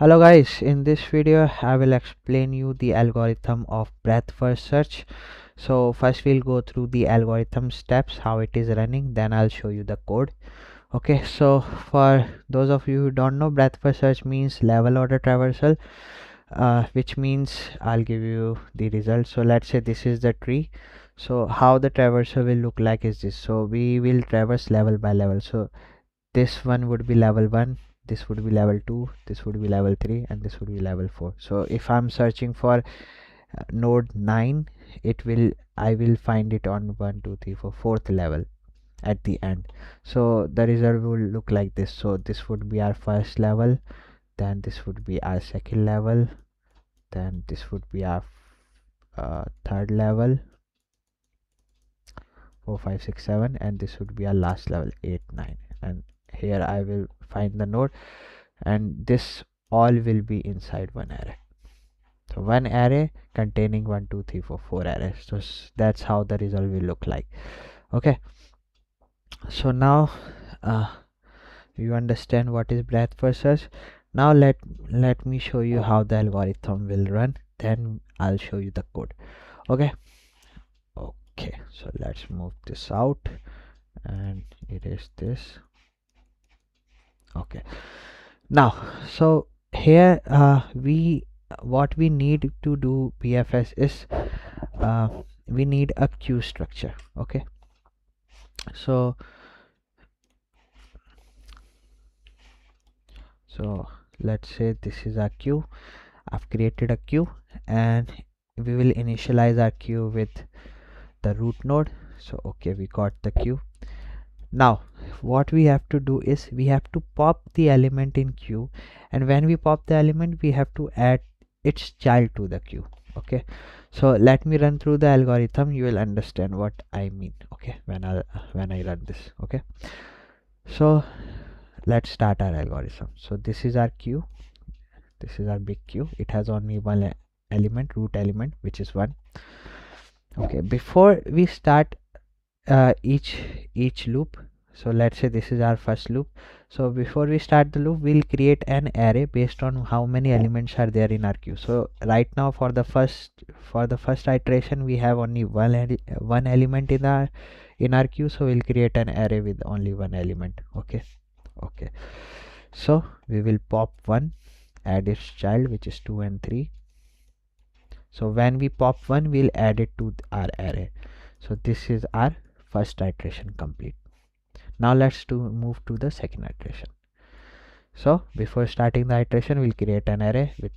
Hello guys, in this video I will explain you the algorithm of breadth first search. So first we'll go through the algorithm steps, how it is running, then I'll show you the code. Okay, so for those of you who don't know, breadth first search means level order traversal, which means I'll give you the result. So let's say this is the tree. So how the traversal will look like is this. So we will traverse level by level. So this one would be level 1, this would be level 2, this would be level 3, and this would be level 4. So if I'm searching for node 9, I will find it on 1 2 3 4 fourth level at the end. So the result will look like this. So this would be our first level, then this would be our second level, then this would be our third level, 4 5 6 7, and this would be our last level, 8 9. And here I will find the node, and this all will be inside one array. So one array containing 1 2 3 4 4 arrays. So that's how the result will look like. Okay, so now you understand what is breadth first search. Now let me show you how the algorithm will run, then I'll show you the code. Okay, so let's move this out and erase this. Okay, now so here what we need to do BFS is we need a queue structure. Okay, so let's say this is our queue. I've created a queue and we will initialize our queue with the root node. So okay, we got the queue. Now what we have to do is we have to pop the element in queue, and when we pop the element we have to add its child to the queue. Okay, so let me run through the algorithm, you will understand what I mean. Okay, when I run this. Okay, so let's start our algorithm. So this is our queue, this is our big queue. It has only one element, root element, which is 1. Okay, before we start each loop, so let's say this is our first loop. So before we start the loop, we'll create an array based on how many elements are there in our queue. So right now for the first iteration we have only one element in our queue, so we'll create an array with only one element. Okay, so we will pop 1, add its child, which is 2 and 3. So when we pop 1, we'll add it to our array. So this is our first iteration complete. Now let's move to the second iteration. So before starting the iteration, we'll create an array with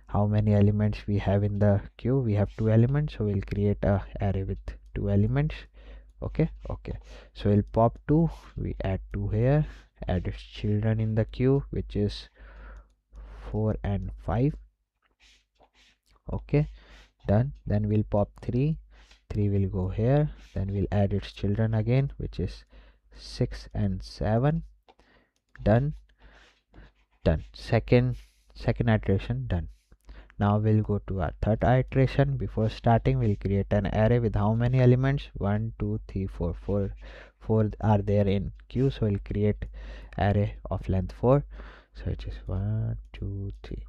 how many elements we have in the queue. We have 2 elements, so we'll create a array with 2 elements. Okay, so we'll pop 2, we add 2 here, add its children in the queue, which is 4 and 5. Okay, done. Then we'll pop 3 will go here, then we'll add its children again, which is 6 and 7. Done. Second iteration done. Now we'll go to our third iteration. Before starting, we'll create an array with how many elements? 1 2 3 4 4 are there in queue, so we'll create array of length 4. So it is 1 2 3.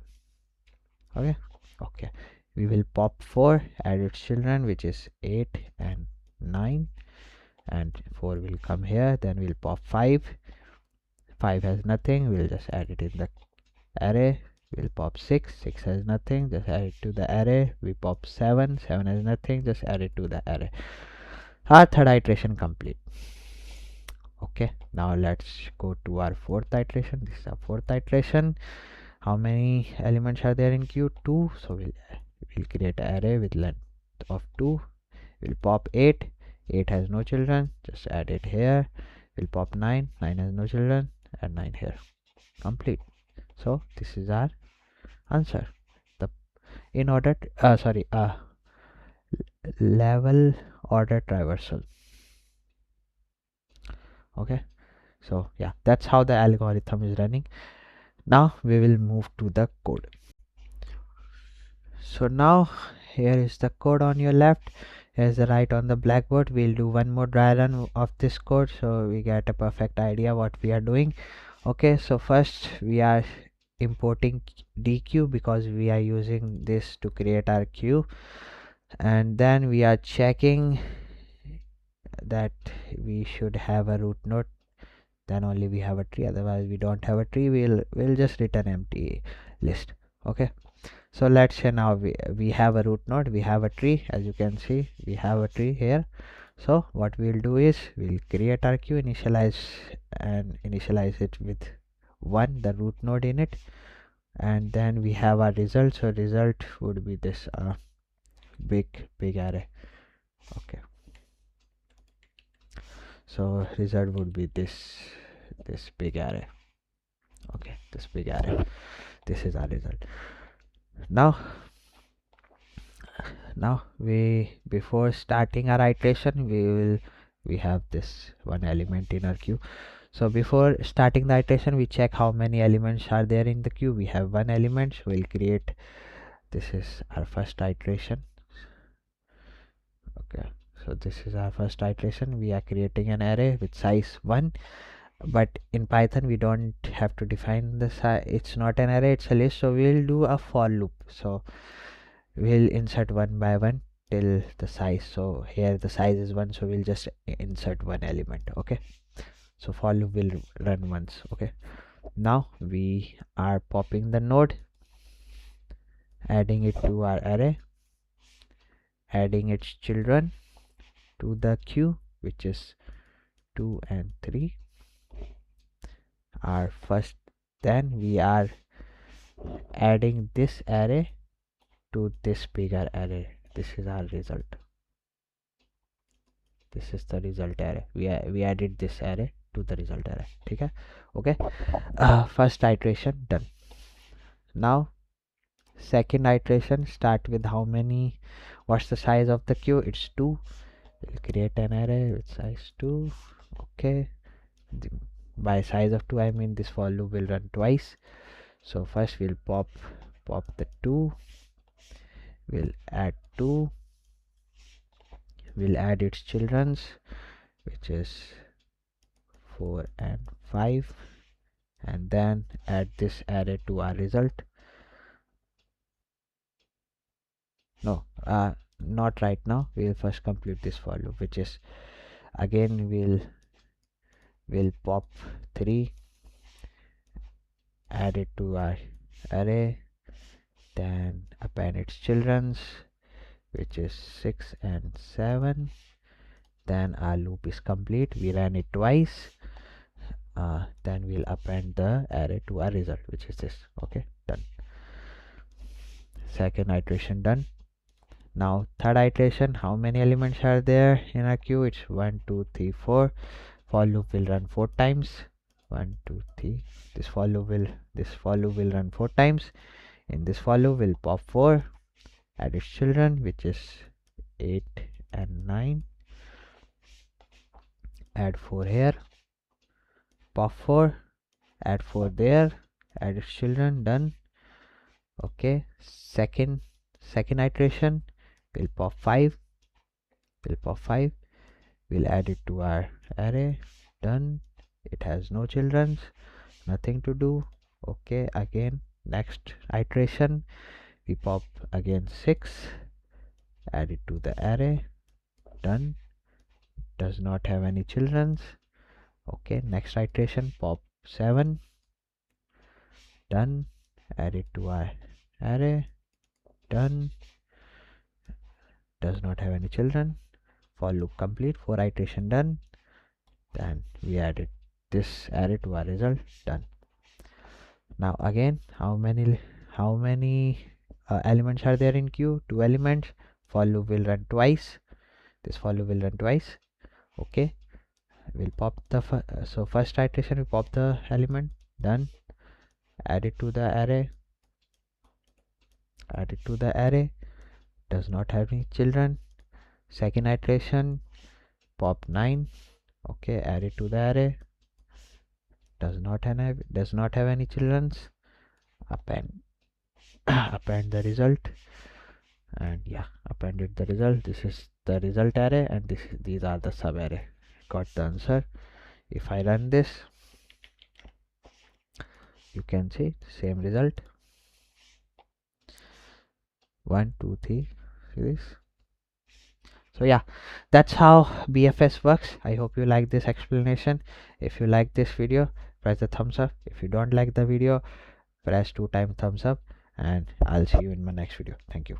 Okay, we will pop 4, add its children, which is 8 and 9, and 4 will come here. Then we'll pop 5 has nothing, we'll just add it in the array. We'll pop 6 has nothing, just add it to the array. We pop 7 has nothing, just add it to the array. Our third iteration complete. Okay, now let's go to our fourth iteration. This is our fourth iteration. How many elements are there in queue? 2. So we'll create an array with length of 2. We'll pop 8 has no children, just add it here. We'll pop 9 has no children, add 9 here. Complete. So this is our answer. The level order traversal. Okay, so yeah, that's how the algorithm is running. Now we will move to the code. So now here is the code on your left, here's the right on the blackboard. We'll do one more dry run of this code so we get a perfect idea what we are doing. Okay, so first we are importing dq because we are using this to create our queue, and then we are checking that we should have a root node, then only we have a tree, otherwise we don't have a tree, we'll just return empty list. Okay, so let's say now we have a root node, we have a tree, as you can see we have a tree here. So what we'll do is we'll create our queue, initialize it with 1, the root node in it, and then we have our result. So result would be this big array. Okay, so result would be this big array. Okay, this big array, this is our result. Now we, before starting our iteration, we have this one element in our queue. So before starting the iteration, we check how many elements are there in the queue. We have one element, so we'll create, this is our first iteration. Okay, so this is our first iteration. We are creating an array with size 1, but in Python we don't have to define the size, it's not an array, it's a list. So we'll do a for loop. So we'll insert one by one till the size. So here the size is 1, so we'll just insert one element. Okay, so for loop will run once. Okay, now we are popping the node, adding it to our array, adding its children to the queue, which is 2 and 3. Our first, then we are adding this array to this bigger array. This is our result. This is the result array. We added this array to the result array. Okay, first iteration done. Now second iteration, start with how many, what's the size of the queue? It's 2. We'll create an array with size 2. Okay, by size of 2 I mean this for loop will run twice. So first we'll pop the 2, we'll add 2, we'll add its children's, which is 4 and 5, and then add this array to our result. No, not right now. We'll first complete this for loop, which is, again we'll pop 3, add it to our array, then append its children's, which is 6 and 7. Then our loop is complete. We ran it twice. Then we'll append the array to our result, which is this. Okay, done. Second iteration done. Now third iteration, how many elements are there in our queue? It's 1, 2, 3, 4. For loop will run 4 times. 1, 2, 3. This for loop will run 4 times. In this for loop we'll pop 4, add its children, which is 8 and 9. Add 4 here, pop 4, add 4 there, add its children, done. Okay, second iteration, we'll pop 5, we'll add it to our array, done. It has no children, nothing to do. Okay, again next iteration, we pop again 6, add it to the array, done. Does not have any children. Okay, next iteration, pop 7, done. Add it to our array, done. Does not have any children. For loop complete, 4 iteration done. Then we added this array to our result, done. Now again, how many elements are there in queue? 2 elements. For loop will run twice. This for loop will run twice. Okay, we'll pop the so first iteration we pop the element, done. Add it to the array, does not have any children. Second iteration, pop 9. Okay, add it to the array, does not have any children. Append the result, and yeah, appended the result. This is the result array, and these are the sub array. Got the answer. If I run this, you can see same result. 1 2 3, see this. So yeah, that's how BFS works. I hope you like this explanation. If you like this video, press the thumbs up. If you don't like the video, press 2 times thumbs up, and I'll see you in my next video. Thank you.